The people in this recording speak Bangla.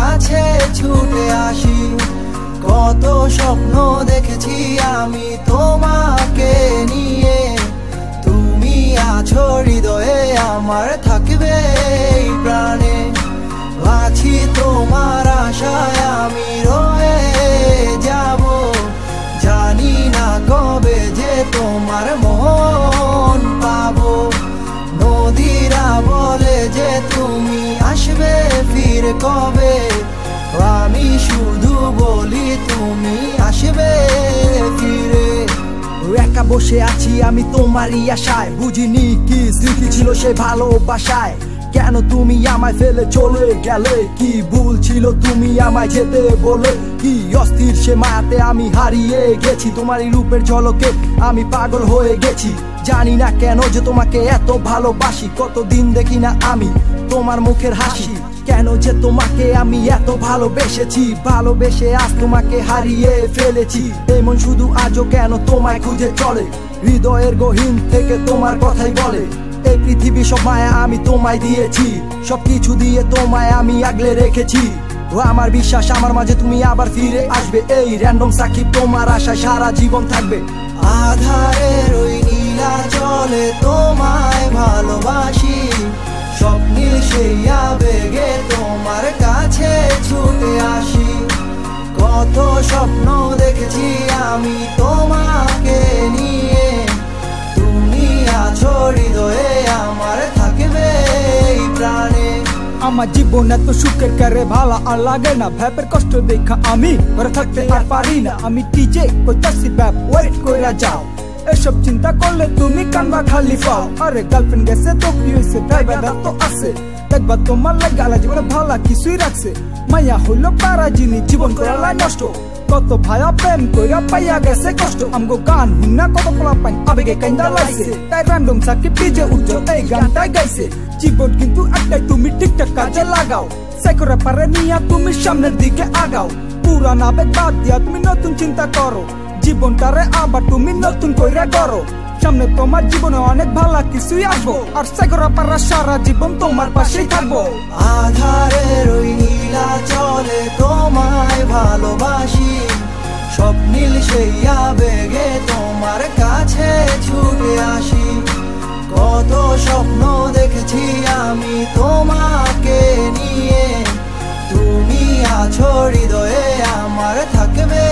কাছে ছুটে আসি। কত স্বপ্ন দেখেছি আমি তোমাকে নিয়ে, তুমি আছো হৃদয়ে আমার, থাকবে এই প্রাণে। আছি তোমার আশায় আমি রয়ে যাব, জানি না কবে যে তোমার মন পাবো। নদীরা বলে যে তুমি আসবে ফিরে কবে, আমি শুধু বলি তুমি আসবে ফিরে। একা বসে আছি আমি তোমারই আশায়, বুঝিনি কি স্মৃতি ছিল সে ভালোবাসায়। কেন তুমি আমায় ফেলে চলে গেলে, কি ভুল ছিল তুমি আমায় যেতে বলে। কি অস্থির সে মায়াতে আমি হারিয়ে গেছি, তোমারই রূপের ঝলকে আমি পাগল হয়ে গেছি। জানি না কেন যে তোমাকে এত ভালোবাসি, কতদিন দেখি না আমি তোমার মুখের হাসি। কেন যে তোমাকে আমি এত ভালোবেসেছি, ভালোবেসে আজ তোমাকে হারিয়ে ফেলেছি। এমন শুধু আজও কেন তোমায় খুঁজে চলে, হৃদয়ের গহীন থেকে তোমার কথাই বলে। এই পৃথিবী সব মায়া আমি তোমায় দিয়েছি, সবকিছু দিয়ে তোমায় আমি আগলে রেখেছি। ও আমার বিশ্বাস আমার মাঝে তুমি আবার ফিরে আসবে, এই র্যান্ডম সাকিব তোমার আশায় সারা জীবন থাকবে। আধারের ওই নীলা জলে তোমায় ভালোবাসি, স্বপ্নীল সেই আবেগে তোমার কাছে ছুটে আসি। কত স্বপ্ন দেখেছি আমি তোমাকে নিয়ে, তুমি আছো হৃদয়ে আমার, থাকবে এই প্রাণে। আমার জীবন এত সুখের করে ভালো আর লাগে না, ভ্যাপের কষ্ট দেখা আমি ঘরে থাকতে আর পারি না। আমি টিজে কইতাছি ব্যাপ ওয়েট কইরা যাও, এসব চিন্তা করলে তুমি কানবা খালি পাও। আরে গার্লফ্রেন্ড গেছে তো কি হইছে, ড্রাইভাররা তো আছে, দেখবা তোমার লাগে আলা জীবনে ভালো কিছুই রাখছে। মাইয়া হইল পারা জিনিস জীবন করালা নষ্ট, কত ভাইয়া প্রেম কইরা পাইয়া গেছে কষ্ট। আমগো গান হুন্না কত পোলা পাইন আবেগে কাইন্দা লাইছে, তাই র্যান্ডম সাকিব টিজে উজ্জ্বল এই গানটাই গাইছে। জীবন কিন্তু একটাই, তুমি ঠিকঠাক কাজে লাগাও, সেকরে পারে নিয়া তুমি সামনের দিকে আগাও। পুরান আবেগ বাদ দিয়া তুমি নতুন চিন্তা করো, জীবনটারে আবার তুমি নতুন কইরা করো। সামনে তোমার জীবনে অনেক ভালো কিছুই আসবো, আর সেকরা পারা সারা জীবন তোমার পাশেই থাকবো। আধারের ওই নীলা জলে তোমায় ভালোবাসি, স্বপ্নীল সেই আবেগে তোমার কাছে ছুটে আসি। কত স্বপ্ন দেখেছি আমি তোমাকে নিয়ে, তুমি আছো হৃদয়ে আমার, থাকবে